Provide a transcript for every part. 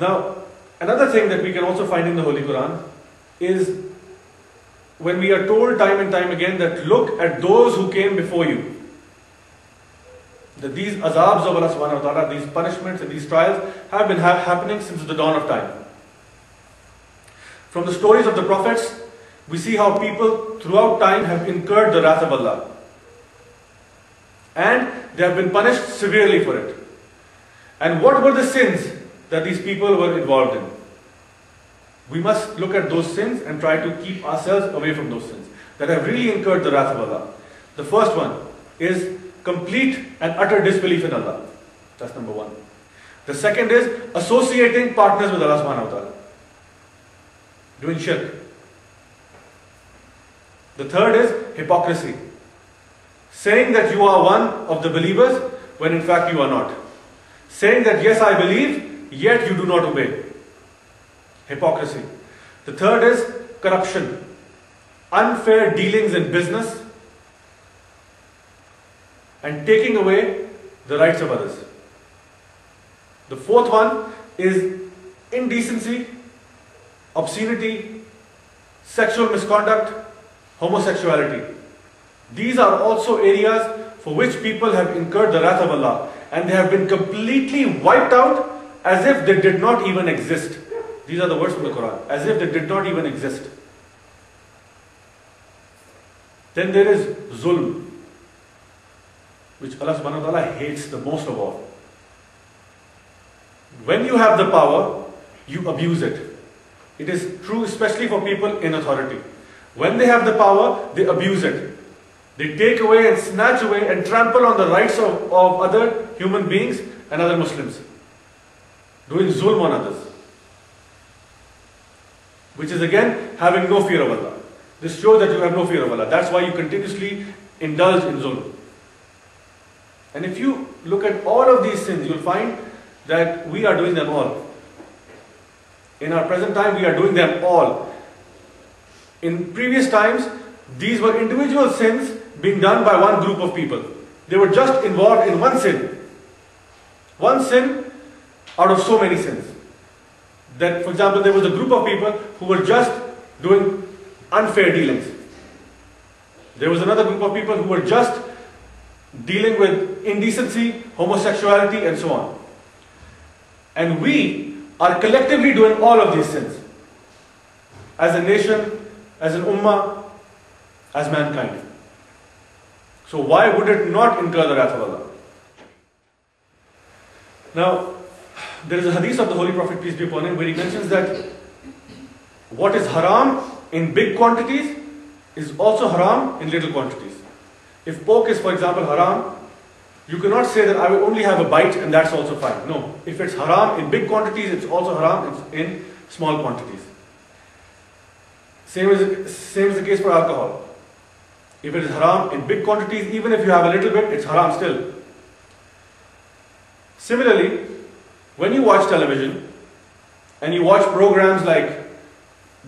Now, another thing that we can also find in the Holy Qur'an is when we are told time and time again that look at those who came before you. That these azabs of Allah subhanahu wa ta'ala, these punishments and these trials have been happening since the dawn of time. From the stories of the prophets, we see how people throughout time have incurred the wrath of Allah. And they have been punished severely for it. And what were the sins that these people were involved in? We must look at those sins and try to keep ourselves away from those sins that have really incurred the wrath of Allah. The first one is complete and utter disbelief in Allah. That's number one. The second is associating partners with Allah subhanahu wa ta'ala. Doing shirk. The third is hypocrisy. Saying that you are one of the believers when in fact you are not. Saying that yes, I believe, yet you do not obey. Hypocrisy. The third is corruption. Unfair dealings in business and taking away the rights of others. The fourth one is indecency, obscenity, sexual misconduct, homosexuality. These are also areas for which people have incurred the wrath of Allah, and they have been completely wiped out as if they did not even exist. These are the words from the Quran, as if they did not even exist. Then there is zulm, which Allah subhanahu wa ta'ala hates the most of all. When you have the power, you abuse it. It is true especially for people in authority. When they have the power, they abuse it. They take away and snatch away and trample on the rights of other human beings and other Muslims. Doing zulm on others. Which is again having no fear of Allah. This shows that you have no fear of Allah. That's why you continuously indulge in zulm. And if you look at all of these sins, you'll find that we are doing them all. In our present time, we are doing them all. In previous times, these were individual sins being done by one group of people. They were just involved in one sin. One sin out of so many sins. That, for example, there was a group of people who were just doing unfair dealings. There was another group of people who were just dealing with indecency, homosexuality, and so on. And we are collectively doing all of these sins. As a nation, as an ummah, as mankind. So why would it not incur the wrath of Allah? Now, there is a hadith of the Holy Prophet, peace be upon him, where he mentions that what is haram in big quantities is also haram in little quantities. If pork is, for example, haram, you cannot say that I will only have a bite and that's also fine. No. If it's haram in big quantities, it's also haram in small quantities. Same is the case for alcohol. If it is haram in big quantities, even if you have a little bit, it's haram still. Similarly, when you watch television and you watch programs like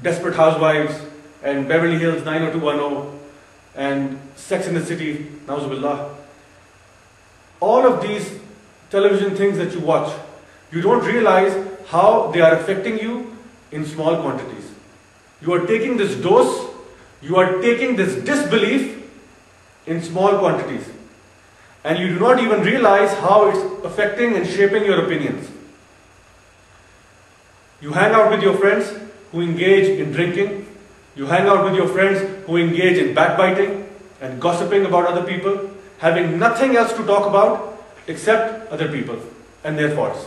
Desperate Housewives and Beverly Hills 90210 and Sex and the City, Nauzubillah, all of these television things that you watch, you don't realize how they are affecting you in small quantities. You are taking this dose, you are taking this disbelief in small quantities. And you do not even realize how it's affecting and shaping your opinions. You hang out with your friends who engage in drinking. You hang out with your friends who engage in backbiting and gossiping about other people, having nothing else to talk about except other people and their faults.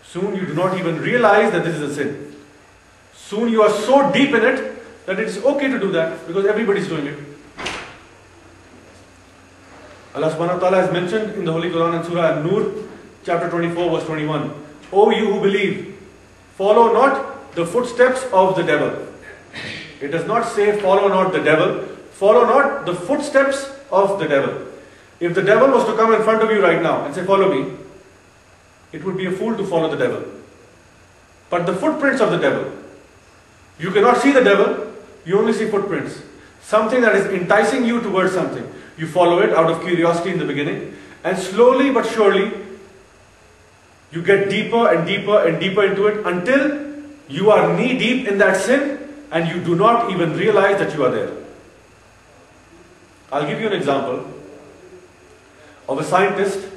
Soon you do not even realize that this is a sin. Soon you are so deep in it that it is okay to do that because everybody is doing it. Allah subhanahu wa ta'ala has mentioned in the Holy Qur'an and Surah An-Nur, chapter 24, verse 21, O you who believe, follow not the footsteps of the devil. It does not say follow not the devil, follow not the footsteps of the devil. If the devil was to come in front of you right now and say follow me, it would be a fool to follow the devil. But the footprints of the devil, you cannot see the devil, you only see footprints. Something that is enticing you towards something. You follow it out of curiosity in the beginning, and slowly but surely, You get deeper and deeper and deeper into it until you are knee deep in that sin and you do not even realize that you are there. I'll give you an example of a scientist,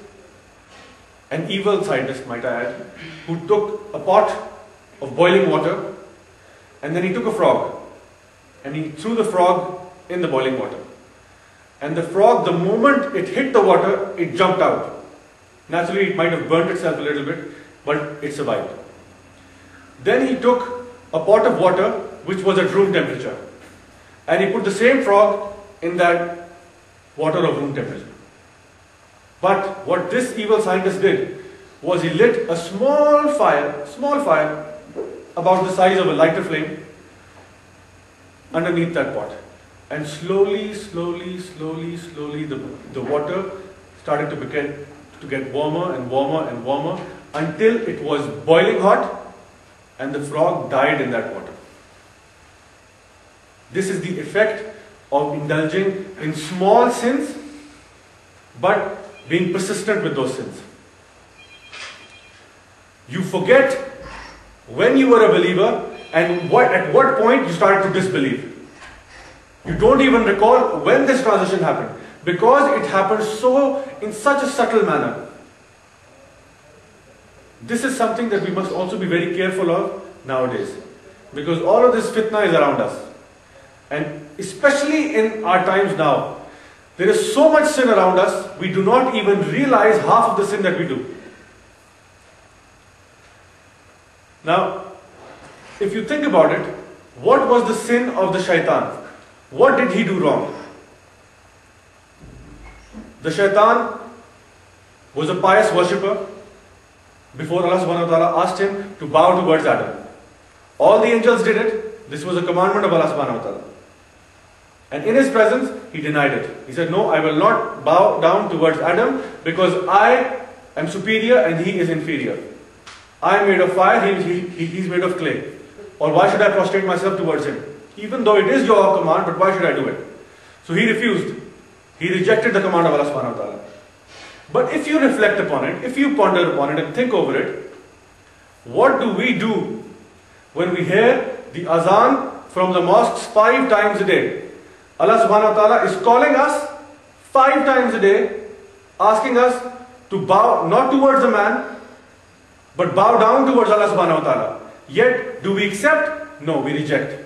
an evil scientist might I add, who took a pot of boiling water and then he took a frog and he threw the frog in the boiling water. And the frog, the moment it hit the water, it jumped out. Naturally, it might have burnt itself a little bit, but it survived. Then he took a pot of water, which was at room temperature, and he put the same frog in that water of room temperature. But what this evil scientist did was he lit a small fire about the size of a lighter flame underneath that pot. And slowly, the water started to get warmer and warmer and warmer until it was boiling hot and the frog died in that water. This is the effect of indulging in small sins but being persistent with those sins. You forget when you were a believer and at what point you started to disbelieve. You don't even recall when this transition happened because it happened in such a subtle manner. This is something that we must also be very careful of nowadays because all of this fitna is around us. And especially in our times now, there is so much sin around us, we do not even realize half of the sin that we do. Now, if you think about it, what was the sin of the shaitan? What did he do wrong? The shaitan was a pious worshipper before Allah subhanahu wa ta'ala asked him to bow towards Adam. All the angels did it. This was a commandment of Allah subhanahu wa ta'ala. And in his presence, he denied it. He said, no, I will not bow down towards Adam because I am superior and he is inferior. I am made of fire, he's made of clay. Or why should I prostrate myself towards him? Even though it is your command, but why should I do it? So he refused. He rejected the command of Allah subhanahu wa ta'ala. But if you reflect upon it, if you ponder upon it and think over it, what do we do when we hear the azan from the mosques 5 times a day? Allah subhanahu wa ta'ala is calling us 5 times a day, asking us to bow not towards a man, but bow down towards Allah subhanahu wa ta'ala. Yet, do we accept? No, we reject.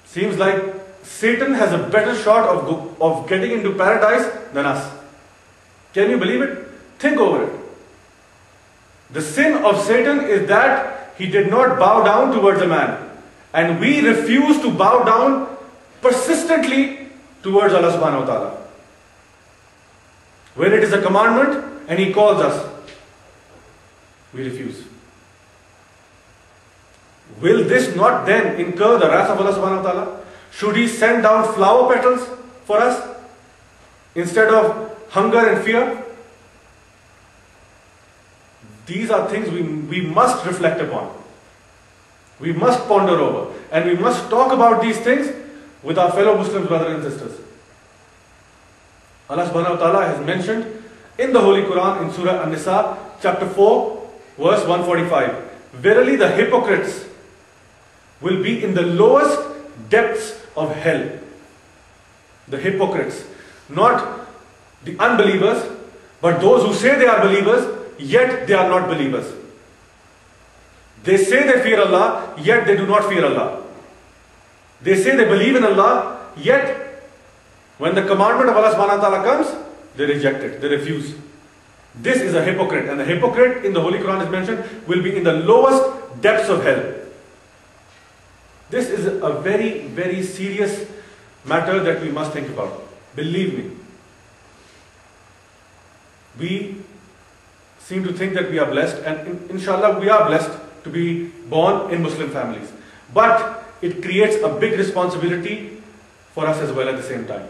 Seems like Satan has a better shot of getting into paradise than us. Can you believe it? Think over it. The sin of Satan is that he did not bow down towards a man. And we refuse to bow down persistently towards Allah subhanahu wa ta'ala. When it is a commandment and he calls us, we refuse. Will this not then incur the wrath of Allah subhanahu wa ta'ala? Should he send down flower petals for us instead of hunger and fear? These are things we must reflect upon. We must ponder over. And we must talk about these things with our fellow Muslims, brothers and sisters. Allah subhanahu wa ta'ala has mentioned in the Holy Qur'an in Surah An-Nisa, chapter 4, verse 145. Verily the hypocrites will be in the lowest depths of hell. The hypocrites. Not the unbelievers, but those who say they are believers, yet they are not believers. They say they fear Allah, yet they do not fear Allah. They say they believe in Allah, yet when the commandment of Allah subhanahu wa ta'ala comes, they reject it, they refuse. This is a hypocrite, and the hypocrite in the Holy Qur'an is mentioned will be in the lowest depths of hell. This is a very, very serious matter that we must think about. Believe me. We seem to think that we are blessed, and inshallah we are blessed to be born in Muslim families. But it creates a big responsibility for us as well at the same time.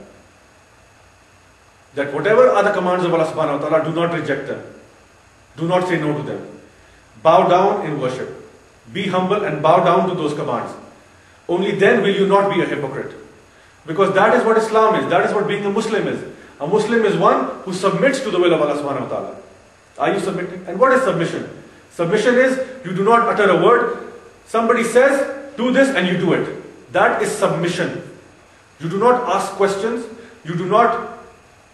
That whatever are the commands of Allah subhanahu wa ta'ala, do not reject them. Do not say no to them. Bow down in worship. Be humble and bow down to those commands. Only then will you not be a hypocrite. Because that is what Islam is. That is what being a Muslim is. A Muslim is one who submits to the will of Allah subhanahu wa ta'ala. Are you submitting? And what is submission? Submission is you do not utter a word. Somebody says, do this, and you do it. That is submission. You do not ask questions. You do not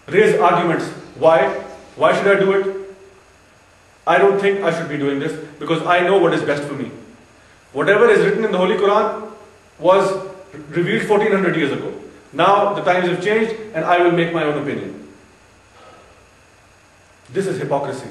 raise arguments. Why? Why should I do it? I don't think I should be doing this because I know what is best for me. Whatever is written in the Holy Qur'an was revealed 1400 years ago. Now the times have changed and I will make my own opinion. This is hypocrisy.